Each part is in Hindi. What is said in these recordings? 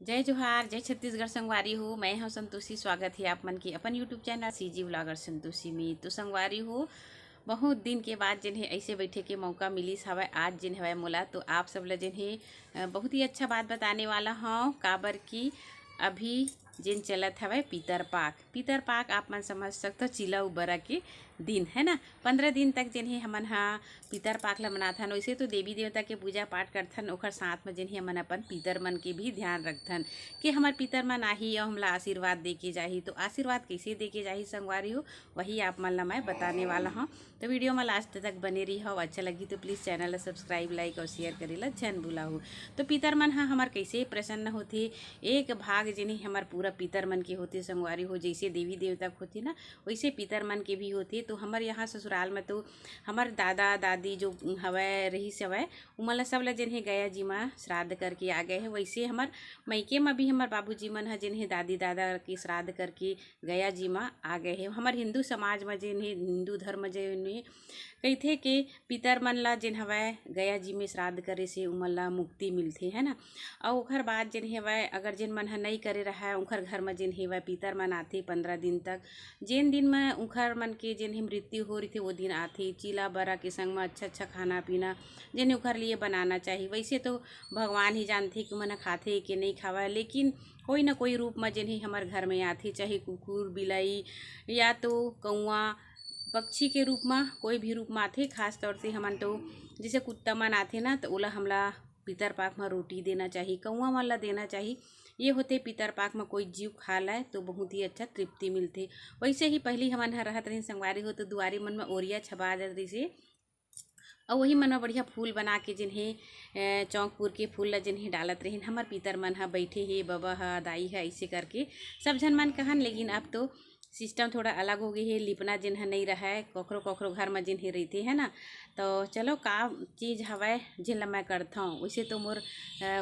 जय जोहार, जय छत्तीसगढ़ संगवारी हो। मैं हूँ संतोषी। स्वागत है आप मन की अपन YouTube channel CG vlogger Santoshi में। तो संगवारी हो, बहुत दिन के बाद जिन्हें ऐसे बैठे के मौका मिलिस हवय आज जिन हवय मोला, तो आप सब ला जिन्हें बहुत ही अच्छा बात बताने वाला हूँ। काबर की अभी जिन चलत हवय पीतर पाक आप मन समझ सकते चिला उबरा के दिन है ना। 15 दिन तक जिन्हें हमन हा पीतर पाक ला मनाथन। वैसे तो देवी देवता के पूजा पाठ करथन, ओखर साथ में जिन्हें हमन अपन पीतर मन के भी ध्यान रखथन कि हमार पीतर मन आही और हमला आशीर्वाद दे के जाही। तो आशीर्वाद कैसे दे के जाही संगवारी हो, वही आप मन ला मैं बताने वाला हूँ। तो वीडियो में लास्ट तक बने रही हो। अच्छा लगी तो प्लीज़ चैनल ला सब्सक्राइब, लाइक और शेयर करेला झन भूलाहू। तो पीतर मन हा हमार कैसे प्रसन्न होते, एक भाग जिन्हें हमार पूरा पीतर मन के होते संगवारी हो। जैसे देवी देवता होती ना, वैसे पीतर मन के भी होते। तो हमार यहाँ ससुराल में तो हमार दादा दादी जो हवय रहीस हवय उमन ला सब ला जिन्हें गया जी माँ श्राद्ध करके आ गए है। वैसे हमार मायके में भी हमार बाबूजी मन है जिन्हें दादी दादा के श्राद्ध करके गया जी माँ आ गए है। हमार हिंदू समाज में जिन्हें हिंदू धर्म जिन्हें कहथे कि पितर मन ला जिन हवय गया जी में श्राद्ध करे से उमन ला मुक्ति मिलथे है ना। और ओखर बाद जिन हेवय अगर जिन मन ह नहीं करे रहा है उखर घर में जिन हेवय पितर मन आथे 15 दिन तक। जिन दिन में उखर मन के जिन मृत्यु हो रही थे वो दिन आथे। चीला बरा के संग में अच्छा अच्छा खाना पीना जिन उखर लिए बनाना चाहिए। वैसे तो भगवान ही जानते कि मन खाते कि नहीं खावा, लेकिन कोई ना कोई रूप में जिन्हें हमारे घर में आथे, चाहे कुकुर बिलाई या तो कौआ पक्षी के रूप में कोई भी रूप में आथे। खास तौर से हमन तो जैसे कुत्ता मन आथे ना, तो ओला हमला पितर पाक में रोटी देना चाहिए, कौआ मन ला देना चाहिए। ये होते पितर पाक में कोई जीव खा लाए तो बहुत ही अच्छा तृप्ति मिलते। वैसे ही पहले हमन ह रहत रही संगवारी हो, तो दुआरी मन में ओरिया छपा जात रही से और वही मन में बढ़िया फूल बना के जिन्हें चौंकपुर के फूल ला जिन्हें डालत रहीन। हमार पितर मन हा बैठे हे, बाबा हा दाई है ऐसे करके सब झन मन कहन। लेकिन अब तो सिस्टम थोड़ा अलग हो गई है, लिपना जिन्ह नहीं रहा है, कखरो कखरो घर में जिन्हें रहते है ना। तो चलो का चीज़ हवय जिन ला मैं करता हूँ। वैसे तो मोर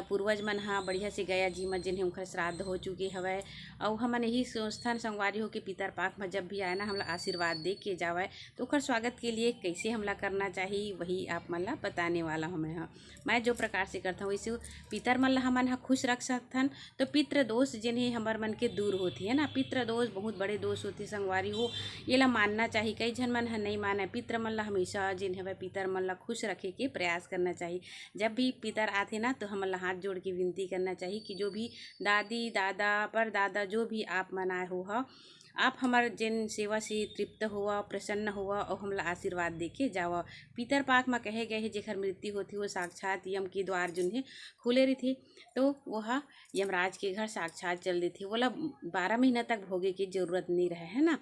पूर्वज मन हा बढ़िया से गया जी में जिन्हें उनका श्राद्ध हो चुके हवय। और हमन यही सोचथन संगवारी हो कि पितर पाक में जब भी आए ना हमला आशीर्वाद दे के जावे, तो ओकर स्वागत के लिए कैसे हमला करना चाहिए वही आप मन ला बताने वाला हूँ। मैं जो प्रकार से करता हूँ वैसे पितर मन ला हमन हा खुश रख सकथन। तो पितृ दोष जिन्हें हमार मन के दूर होती है ना। पितृ दोष बहुत बड़े दोष होती संगवारी हो, ये ला मानना चाहिए। कई झन मन हा नहीं माने। पितर मन ला हमेशा जिन हवे पितर मन ला खुश रखे के प्रयास करना चाहिए। जब भी पितर आते ना तो हमन ला हाथ जोड़ के विनती करना चाहिए कि जो भी दादी दादा परदादा जो भी आप मन आए हो आप हमार जिन सेवा से तृप्त हुआ, प्रसन्न हुआ और हमला आशीर्वाद दे के जावा। पितर पाक में कहे गए है जेखर मृत्यु होती वो साक्षात यम के द्वार जिन्हें खुले रही थी, तो वह यमराज के घर साक्षात चल रही थी। बोला 12 महीना तक भोगे की जरूरत नहीं रहे है ना।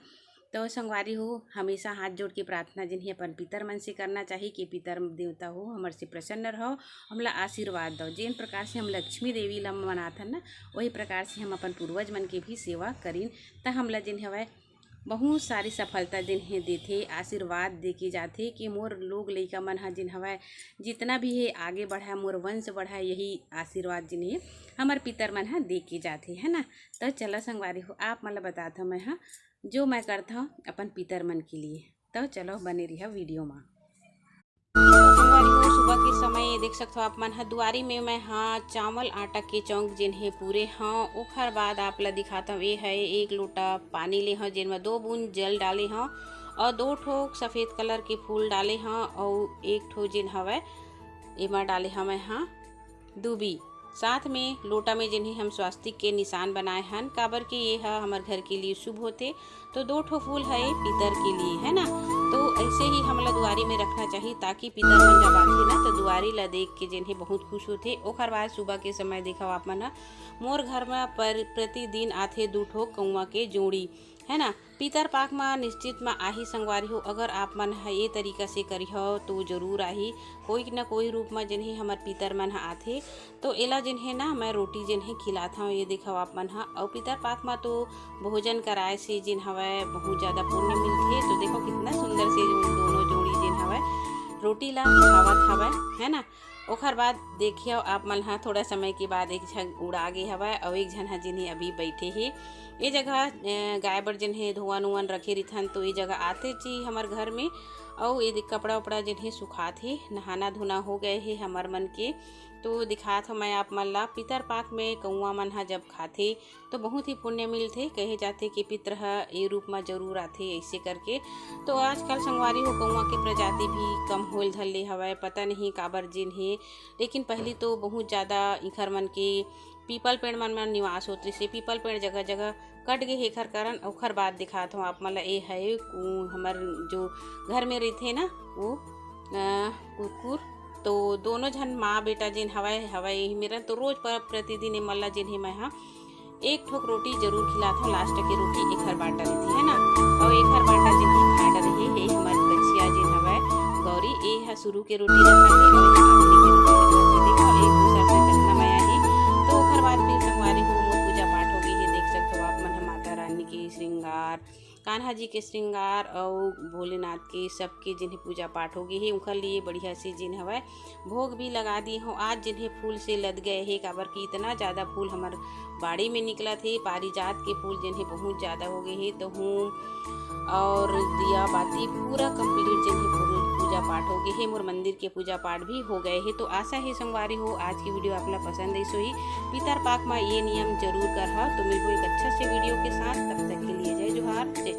तो संगवारी हो हमेशा हाथ जोड़ के प्रार्थना जिन्हें अपन पितर मन से करना चाहिए कि पितर देवता हो हमारे से प्रसन्न रहो, हमला आशीर्वाद दो। जिन प्रकार से हम लक्ष्मी देवी ला मनाथन ना, वही प्रकार से हम अपन पूर्वज मन के भी सेवा करीन। त हमला जिन हवय बहुत सारी सफलता जिन्हें देथे, आशीर्वाद दे के जाथे कि मोर लोग लइका मन हा जिन हवय जितना भी है आगे बढ़ा, मोर वंश बढ़ा, यही आशीर्वाद जिन्हें हमार पितर मन हा दे के जाथे है ना। तो चलो संगवारी हो आप मन ला बताता हूँ मैं जो मैं करता हूँ अपन पितर मन के लिए। तो चलो बने रही वीडियो में। संगवारी हो सुबह के समय देख सकते हो आप मन ह दुआरी में मैं चावल आटा के चौंक जिन्हें पूरे ओखर बाद आप ला दिखाता हूँ। ये है 1 लोटा पानी ले जिनमें 2 बूंद जल डाले और 2 ठो सफ़ेद कलर के फूल डाले और 1 ठो जिन हवय एमा डाले मैं दूबी। साथ में लोटा में जिन्हें हम स्वास्तिक के निशान बनाए हन, काबर के ये हमारे घर के लिए शुभ होते। तो 2 ठो फूल है पितर के लिए है ना। तो ऐसे ही हमला दुआरी में रखना चाहिए ताकि पितर मन जब आथे ना तो दुआरी ला देख के जिन्हें बहुत खुश होते। ओखर बाद सुबह के समय देखा आप मन मोर घर में प्रतिदिन आथे 2 ठो कौआ के जोड़ी है ना। पितर पाक में निश्चित में आही संगवारी हो। अगर आप मन ये तरीका से करी हो तो जरूर आही कोई ना कोई रूप में जिन्हें हमार पितर मन आथे। तो एला जिन्हें ना मैं रोटी जिन्हें खिलाता हूँ, ये देखा आप मन और पितर पाक में तो भोजन कराए से जिन हवय बहुत ज़्यादा पुण्य मिलते। तो देखो कितना सुंदर से दोनों जोड़ी जिन हवय रोटी ला खावत हवय है ना। ओखर बाद देखियो आप मन थोड़ा समय के बाद एक झन उड़ा गे हवय और एक झन जिन्हें अभी बैठे ही ये जगह गाय बर जिन्हें धुआं नुआन रखे रिथन। तो ये जगह आते जी हमार घर में और ये कपड़ा उपड़ा जिन्हें सुखात हे, नहाना धोना हो गए हे हमर मन के। तो दिखात हो मैं आप मन ला पितर पाक में कौआ मन ह जब खाथे तो बहुत ही पुण्य मिलथे। कहे जाथे कि पितर ह ए रूप में जरूर आथे ऐसे करके। तो आजकल संगवारी हो कौआ के प्रजाति भी कम होल धरले हवय, पता नहीं काबर जिन्हें। लेकिन पहले तो बहुत ज़्यादा इखर मन के पीपल पेड़ मन में निवास होते से पीपल पेड़ जगह जगह कट गए हेखर कारण। ओखर बाद दिखात हूँ आप मन ला ए है हमर जो घर में रहते ना वो कुकुर। तो दोनों झन माँ बेटा जिन हवाई मेरा तो रोज पर प्रतिदिन मल्ला जिन्हें मैं हाँ एक ठोक रोटी जरूर खिलाता हूँ। लास्ट के रोटी एक हर बाटा रहती है ना, और एक हर बाटा जिन्हें खा रही है हमारी बच्चिया जिन हवा गौरी ए है शुरू के रोटी रखा है और आखिरी के रोटी देखो एक दूसरा से कितना माया है। तो ओखर बाद फिर संगवारी हो मोर पूजा पाठ हो गई है। देख सकते हो आप मन माता रानी के श्रृंगार, कान्हा जी के श्रृंगार और भोलेनाथ के सबके जिन्हें पूजा पाठ हो गई है। उनके लिए बढ़िया से जिन हवा भोग भी लगा दी हूँ। आज जिन्हें फूल से लद गए है काबर कि इतना ज़्यादा फूल हमार बाड़ी में निकला थे। पारिजात के फूल जिन्हें बहुत ज़्यादा हो गए है। तो हूँ और दिया बाती पूरा कंप्लीट जिन्हें पूजा पाठ हो गए है। मोर मंदिर के पूजा पाठ भी हो गए हैं। तो आशा है संगवारी हो आज की वीडियो आप लोग पसंद आई। सो ही पितर पाक में ये नियम जरूर कर तो मिलबो एक अच्छा से वीडियो के साथ। तब तक के लिए जय जोहार, जय